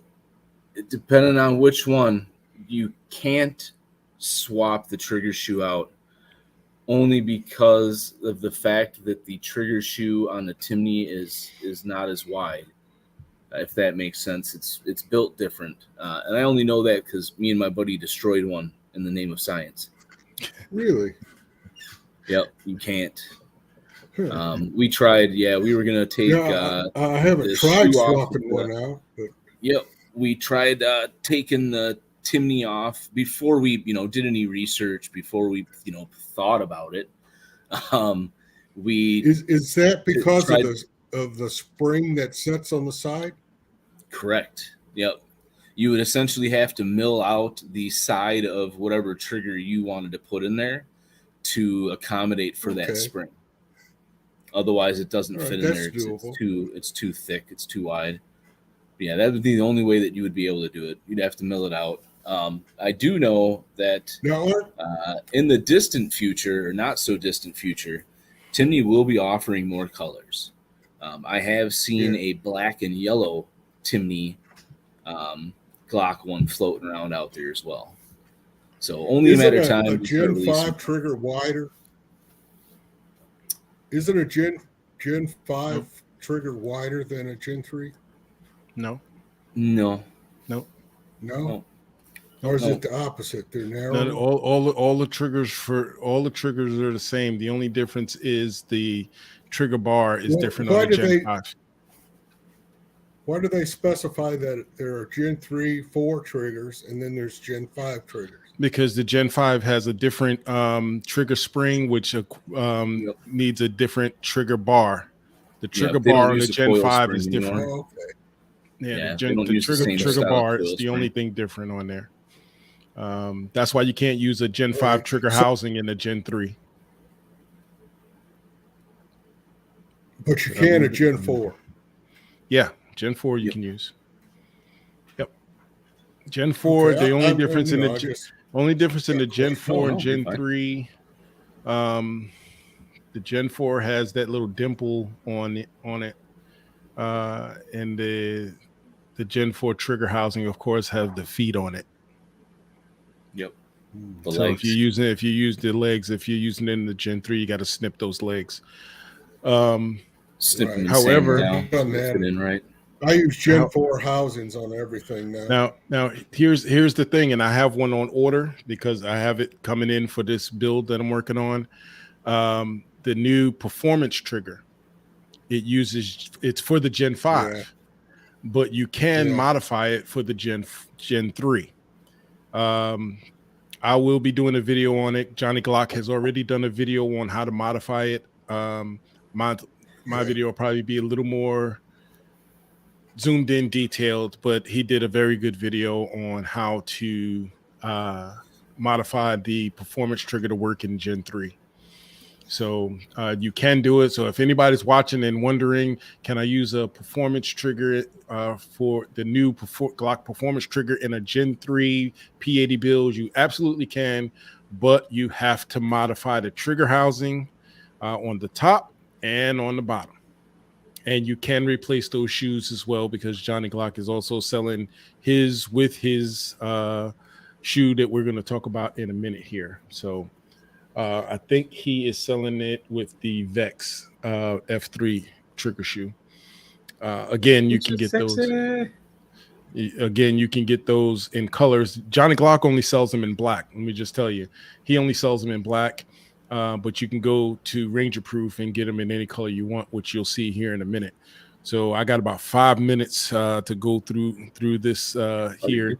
depending on which one, you can't swap the trigger shoe out only because of the fact that the trigger shoe on the Timney is not as wide. If that makes sense, it's built different, and I only know that because me and my buddy destroyed one in the name of science. Really? Yep, you can't. We tried. Yeah, we were gonna take. I haven't tried swapping one out. But... Yep, we tried taking the Timney off before we, did any research, before we, thought about it. Is that because of the spring that sits on the side? Correct. Yep. You would essentially have to mill out the side of whatever trigger you wanted to put in there to accommodate for that spring. Otherwise, it doesn't fit in there. It's too thick. It's too wide. But yeah, that would be the only way that you would be able to do it. You'd have to mill it out. I do know that in the distant future, or not so distant future, Timney will be offering more colors. I have seen a black and yellow Timney Glock one floating around out there as well. So only a matter of time. A Gen 5 trigger wider? Is it a Gen 5 trigger wider than a Gen 3? No. Or is it the opposite? They're narrow. No, all the triggers are the same. The only difference is the trigger bar is different on the Gen 5. Why do they specify that there are Gen 3, 4 triggers, and then there's Gen 5 triggers? Because the Gen 5 has a different trigger spring, which needs a different trigger bar. The trigger bar on the Gen 5 is different. Oh, okay. Yeah, the trigger bar is the only thing different on there. That's why you can't use a Gen 5 trigger housing in a Gen 3. But you can a Gen 4. Yeah, Gen 4 you can use. Yep. Gen 4, the only difference in the Gen 4 and Gen 3, the Gen 4 has that little dimple on it, and the Gen 4 trigger housing, of course, have the feet on it. Yep. So if you're using the legs, if you're using it in the Gen 3, you got to snip those legs. Snip them. However, right. I use Gen 4 housings on everything now. Now here's the thing, and I have one on order because I have it coming in for this build that I'm working on. The new performance trigger. It's for the Gen 5, but you can modify it for the Gen 3. I will be doing a video on it. Johnny Glock has already done a video on how to modify it. My video will probably be a little more zoomed in, detailed, but he did a very good video on how to modify the performance trigger to work in Gen 3. So you can do it. So if anybody's watching and wondering, can I use a performance trigger for the new Glock performance trigger in a Gen 3 P80 build? You absolutely can, but you have to modify the trigger housing on the top and on the bottom. And you can replace those shoes as well, because Johnny Glock is also selling his with his shoe that we're going to talk about in a minute here. So I think he is selling it with the Vex F3 trigger shoe. Again, you can get those. Again, you can get those in colors. Johnny Glock only sells them in black. Let me just tell you, he only sells them in black. But you can go to Ranger Proof and get them in any color you want, which you'll see here in a minute. So I got about 5 minutes to go through this here.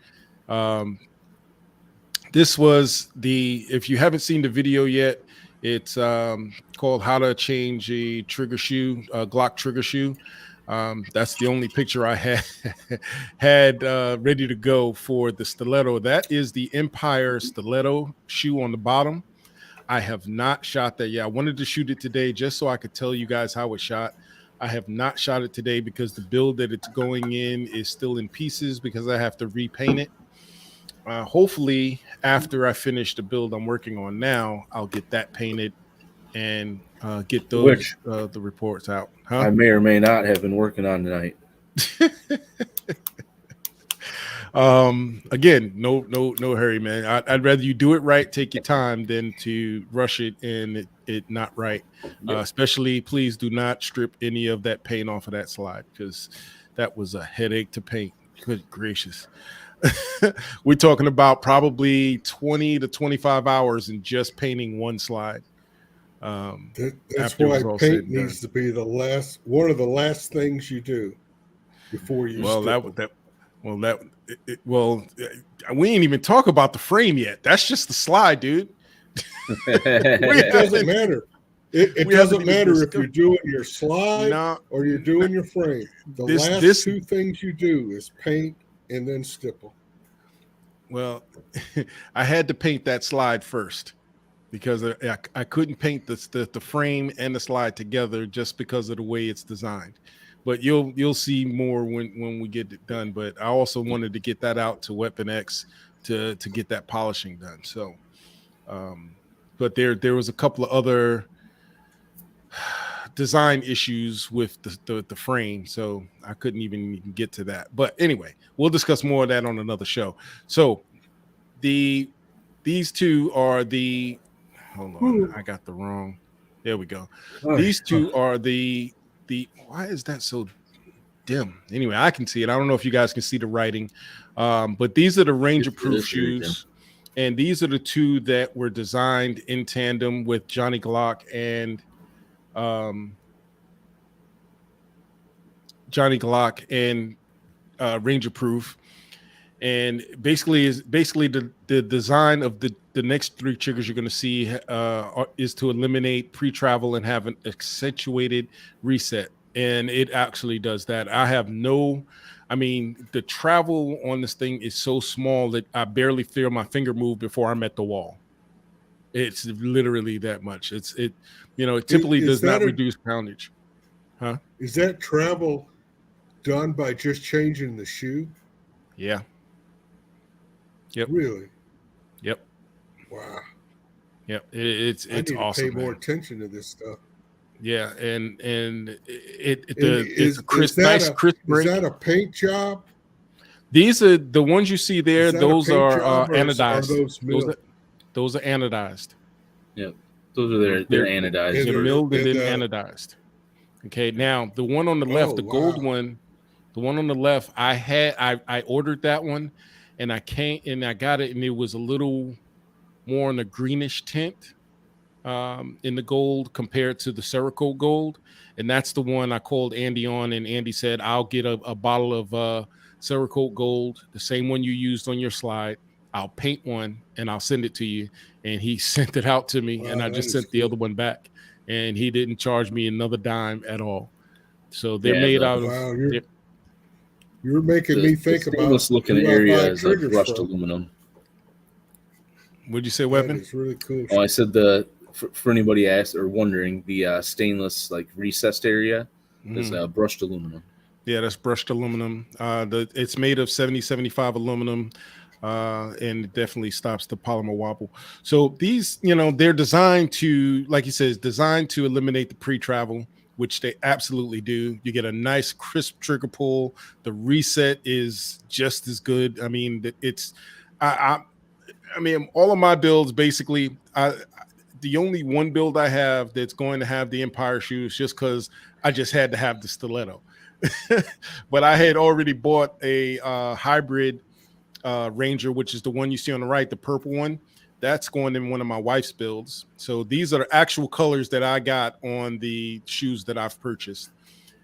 This was if you haven't seen the video yet, it's called How to Change a Trigger Shoe, Glock Trigger Shoe. That's the only picture I had ready to go for the stiletto. That is the Empire stiletto shoe on the bottom. I have not shot that yet. I wanted to shoot it today just so I could tell you guys how it shot. I have not shot it today because the build that it's going in is still in pieces because I have to repaint it. Hopefully, after I finish the build I'm working on now, I'll get that painted and get those the reports out. Huh? I may or may not have been working on tonight. Again, no hurry, man. I'd rather you do it right, take your time, than to rush it and it not right. Yep. Especially, please do not strip any of that paint off of that slide because that was a headache to paint. Good gracious. We're talking about probably 20 to 25 hours in just painting one slide. That's why paint needs to be one of the last things you do before you. We ain't even talk about the frame yet. That's just the slide, dude. It doesn't matter. It doesn't matter if you're doing your slide or you're doing your frame. The last two things you do is paint and then stipple. Well, I had to paint that slide first because I couldn't paint the frame and the slide together just because of the way it's designed. But you'll see more when we get it done. But I also wanted to get that out to Weapon X to get that polishing done. So, but there was a couple of other design issues with the frame, so I couldn't even get to that. But anyway, we'll discuss more of that on another show. So these two are the hold on, I got the wrong. There we go. These two are the why is that so dim? Anyway, I can see it. I don't know if you guys can see the writing, but these are the Ranger Proof shoes, and these are the two that were designed in tandem with Johnny Glock and Ranger Proof. And basically the design of the next three triggers you're going to see is to eliminate pre-travel and have an accentuated reset. And it actually does that. The travel on this thing is so small that I barely feel my finger move before I'm at the wall. It's literally that much. It typically does not reduce poundage. Huh? Is that travel done by just changing the shoe? Yeah. Yep. Really? Yep. Wow. Yep. It's awesome. Pay more attention to this stuff. Yeah, and it's a crisp, nice crisp break. Is that a paint job? These are the ones you see there. Those are anodized. Those are anodized. Yep, those are they're anodized. They're milled and then anodized. Okay, now the one on the left, gold one, the one on the left, I ordered that one, and I got it, and it was a little more on a greenish tint in the gold compared to the Cerakote gold, and that's the one I called Andy on, and Andy said I'll get a bottle of Cerakote gold, the same one you used on your slide. I'll paint one and I'll send it to you. And he sent it out to me, and I just sent the other one back, and he didn't charge me another dime at all. So they're made out of. Wow, you're making me think about looking areas of brushed aluminum. Would you say, Weapon? It's really cool. Oh, I said for anybody asked or wondering, the stainless recessed area is brushed aluminum. Yeah, that's brushed aluminum. It's made of 70-75 aluminum. And it definitely stops the polymer wobble. So these, they're designed to, like he says, designed to eliminate the pre-travel, which they absolutely do. You get a nice crisp trigger pull. The reset is just as good. I mean, all of my builds basically, the only one build I have that's going to have the Empire shoes just because I just had to have the stiletto. But I had already bought a hybrid Ranger, which is the one you see on the right, the purple one. That's going in one of my wife's builds. So these are actual colors that I got on the shoes that I've purchased.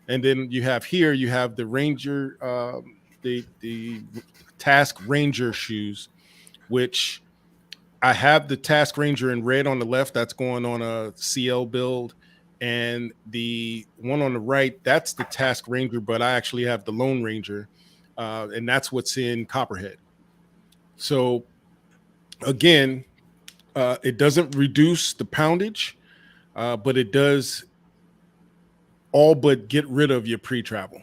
And then you have the Ranger, the Task Ranger shoes, which I have the Task Ranger in red on the left. That's going on a CL build. And the one on the right, that's the Task Ranger, but I actually have the Lone Ranger. And that's what's in Copperhead. So again, it doesn't reduce the poundage, but it does all but get rid of your pre-travel.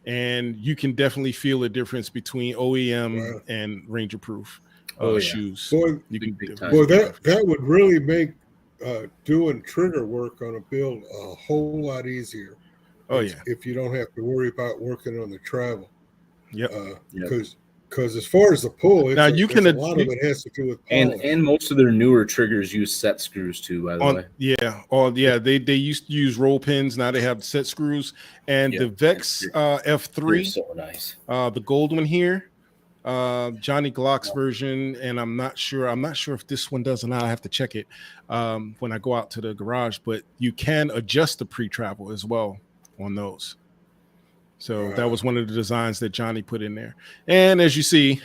And you can definitely feel a difference between OEM and Ranger Proof shoes. Boy, that would really make doing trigger work on a build a whole lot easier. If you don't have to worry about working on the travel. Because as far as the pull, a lot of it has to do with polish. And most of their newer triggers use set screws too, by the way. They used to use roll pins. Now they have set screws. And the Vex F3, so nice. The gold one here, Johnny Glock's version, and I'm not sure if this one does or not. I have to check it when I go out to the garage. But you can adjust the pre-travel as well on those. So that was one of the designs that Johnny put in there. And as you see,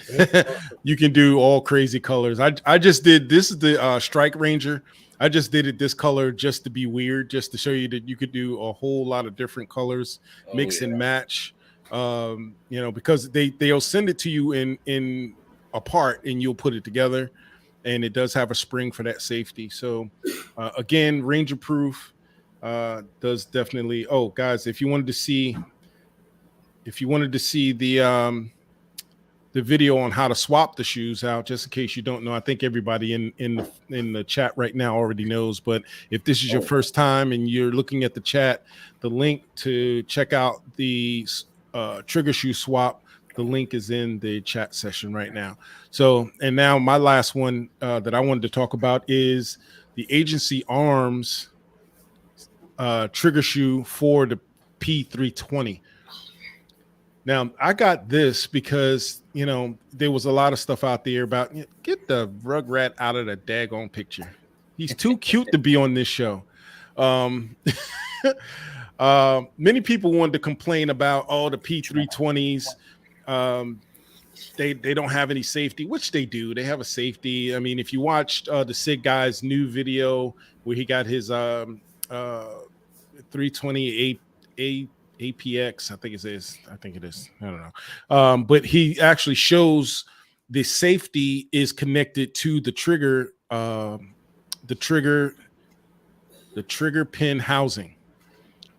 you can do all crazy colors. I just did, this is the Strike Ranger. I just did it this color just to be weird, just to show you that you could do a whole lot of different colors, mix and match. Because they'll send it to you in a part and you'll put it together. And it does have a spring for that safety. So again, Ranger Proof does definitely. Oh, guys, if you wanted to see the video on how to swap the shoes out, just in case you don't know, I think everybody in the chat right now already knows. But if this is your first time and you're looking at the chat, the link to check out the trigger shoe swap, the link is in the chat session right now. So, and now my last one that I wanted to talk about is the Agency Arms trigger shoe for the P320. Now, I got this because, there was a lot of stuff out there about get the Rugrat out of the daggone picture. He's too cute to be on this show. Many people wanted to complain about, the P320s. They don't have any safety, which they do. They have a safety. I mean, if you watched the Sig Guy's new video where he got his 320 APX, I think it is. I don't know. But he actually shows the safety is connected to the trigger, the trigger pin housing.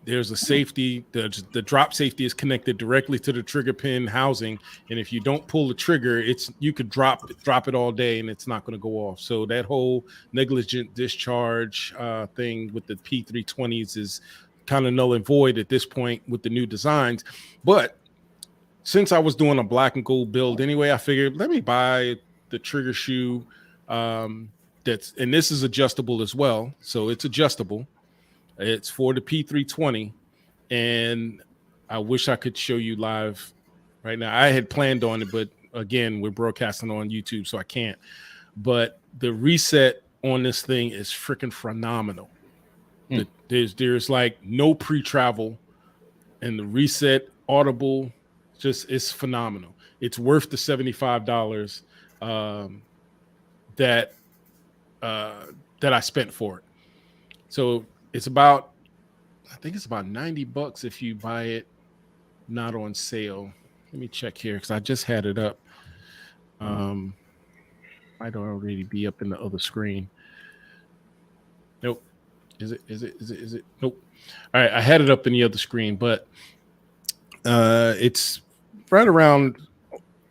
There's a safety. The drop safety is connected directly to the trigger pin housing, and if you don't pull the trigger, you could drop it all day and it's not going to go off. So that whole negligent discharge thing with the P320s is kind of null and void at this point with the new designs. But since I was doing a black and gold build anyway, I figured let me buy the trigger shoe and this is adjustable as well. So it's adjustable. It's for the P320, and I wish I could show you live right now. I had planned on it, but again, we're broadcasting on YouTube, so I can't. But the reset on this thing is freaking phenomenal. There's like no pre-travel, and the reset audible it's phenomenal. It's worth the $75 that I spent for it. So I think it's about $90 if you buy it not on sale. Let me check here because I just had it up. Might already be up in the other screen. Nope. Is it? Nope. All right, I had it up in the other screen, but it's right around.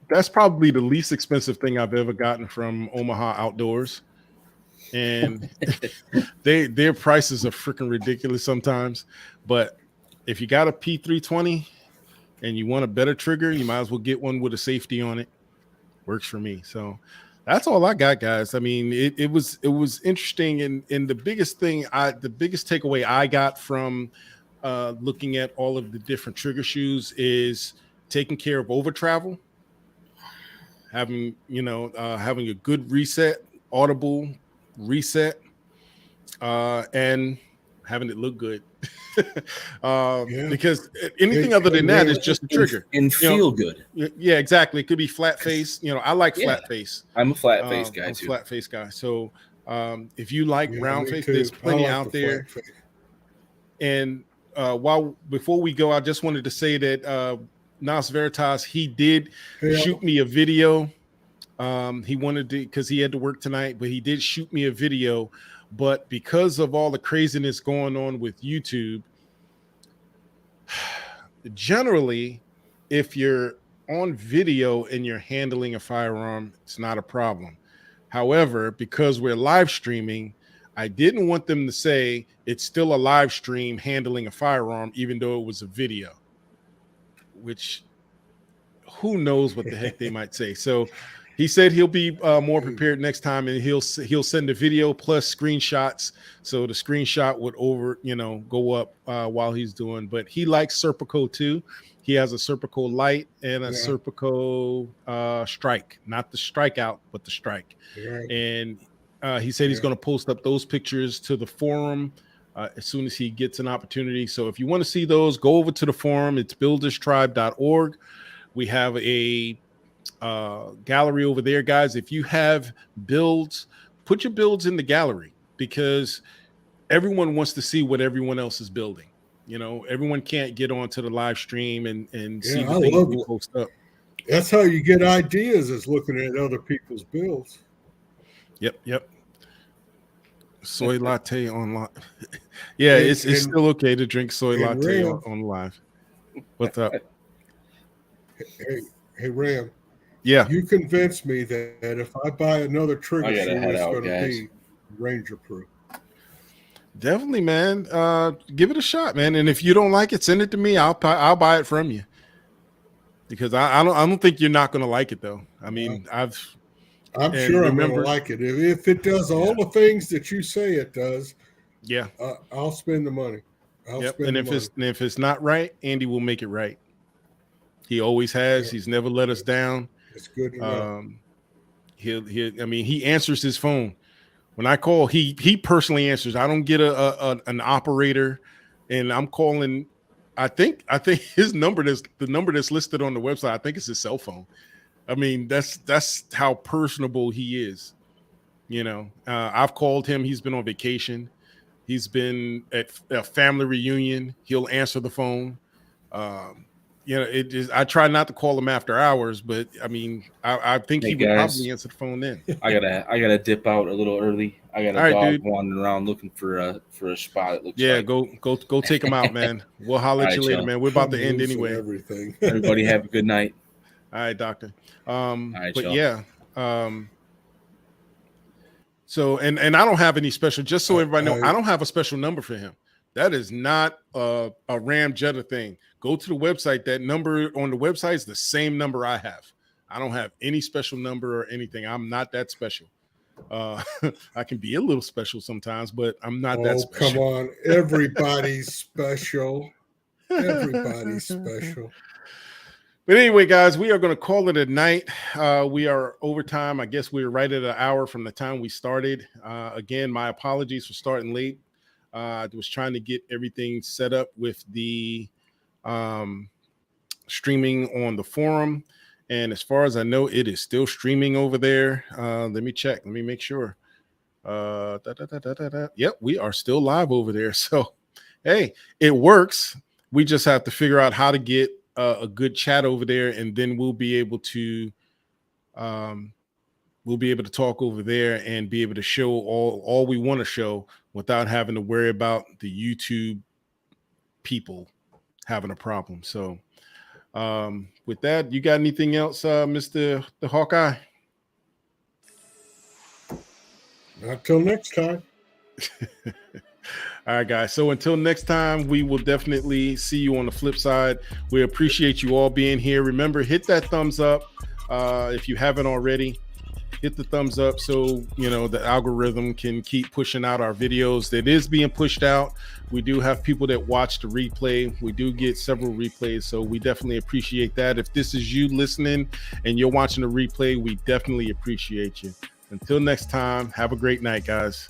That's probably the least expensive thing I've ever gotten from Omaha Outdoors. And their prices are freaking ridiculous sometimes. But if you got a P320 and you want a better trigger, you might as well get one with a safety on it. Works for me. So that's all I got, guys. I mean, it was interesting, and the biggest takeaway I got from looking at all of the different trigger shoes is taking care of over travel, having a good reset, audible reset, and having it look good. Because anything other than that is just a trigger and feel good. Yeah, exactly. It could be flat face. I like flat face. I'm a flat face guy too. Flat face guy. So if you like round face, there's plenty out there. And before we go, I just wanted to say that Nas Veritas, he did shoot me a video. He wanted to, because he had to work tonight, but he did shoot me a video. But because of all the craziness going on with YouTube, Generally, if you're on video and you're handling a firearm, it's not a problem. However, because we're live streaming, I didn't want them to say it's still a live stream handling a firearm, even though it was a video, which who knows what the heck they might say. So he said he'll be more prepared next time, and he'll send a video plus screenshots. So the screenshot would go up while he's doing. But he likes Serpico too. He has a Serpico Light and a Serpico Strike, not the Strikeout, but the Strike. Right. And he said he's going to post up those pictures to the forum as soon as he gets an opportunity. So if you want to see those, go over to the forum. It's builderstribe.org. We have a gallery over there, guys. If you have builds, put your builds in the gallery, because everyone wants to see what everyone else is building. Everyone can't get onto the live stream and see the things we post up. That's how you get ideas, is looking at other people's builds. Yep. Soy latte on live. Yeah, it's still okay to drink soy latte on live. What's up? Hey, Ram. Yeah. You convinced me that if I buy another trigger shoe, it's going to be Ranger proof. Definitely, man. Give it a shot, man. And if you don't like it, send it to me. I'll buy it from you. Because I don't think you're not going to like it, though. I mean, I'm sure I'm going to like it. If it does all the things that you say it does, I'll spend the money. If it's not right, Andy will make it right. He always has. Yeah. He's never let us down. It's good enough. He answers his phone. When I call, he personally answers. I don't get an operator, and I'm calling. I think his number the number that's listed on the website. I think it's his cell phone. I mean, that's how personable he is. I've called him. He's been on vacation. He's been at a family reunion. He'll answer the phone. I try not to call him after hours, but I mean, I think he would probably answer the phone then. I gotta dip out a little early. I got a dog wandering around looking for a spot. It looks like. Go take him out, man. We'll holler at you later, man. We're about to end anyway. Everything. Everybody have a good night. All right, doctor. All right, but y'all. So and I don't have any special. Just so everybody know, I don't have a special number for him. That is not a RAMjetta thing. Go to the website. That number on the website is the same number I have. I don't have any special number or anything. I'm not that special. I can be a little special sometimes, but I'm not that special. Come on. Everybody's special. Everybody's special. But anyway, guys, we are going to call it a night. We are overtime. I guess we were right at an hour from the time we started. Again, my apologies for starting late. I was trying to get everything set up with the streaming on the forum. And as far as I know, it is still streaming over there. Let me check. Let me make sure. Yep, we are still live over there. So, hey, it works. We just have to figure out how to get a good chat over there, and then we'll be able to talk over there and be able to show all we want to show without having to worry about the YouTube people having a problem. So with that, you got anything else, Mr. the Hawkeye? Not till next time. All right, guys. So until next time, we will definitely see you on the flip side. We appreciate you all being here. Remember, hit that thumbs up if you haven't already. Hit the thumbs up so the algorithm can keep pushing out our videos. That is being pushed out. We do have people that watch the replay. We do get several replays, so we definitely appreciate that. If this is you listening and you're watching the replay, we definitely appreciate you. Until next time, have a great night, guys.